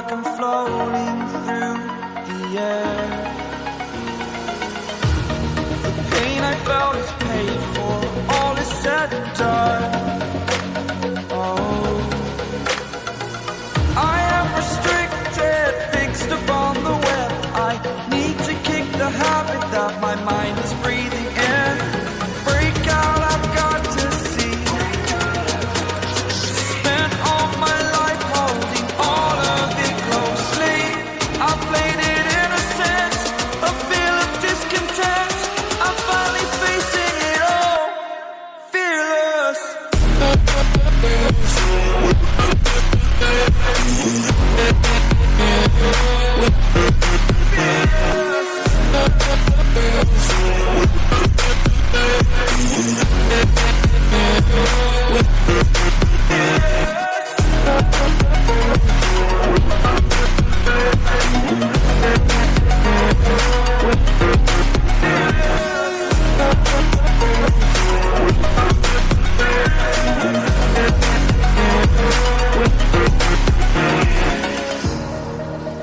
like I'm floating through the air. The pain I felt is paid for, all is said and done. Oh, I am restricted, fixed upon the web. I need to kick the habit that my mind is breathing in. Break out, I've got to see. Spent all my life holding all of it closely. I played it innocent, a feel of discontent. I'm finally facing it all, fearless.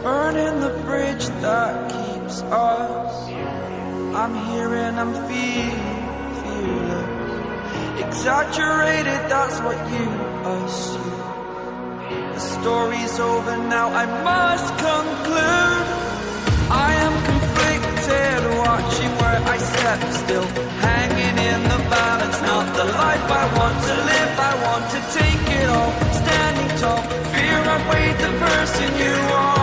Burning the bridge that keeps us. I'm here and I'm fearless. Exaggerated, that's what you assume. The story's over now, I must conclude. I am conflicted, watching where I step still, hanging in the balance. Not the life I want to live, I want to take it all. Standing tall, fear I've weighed the person you are.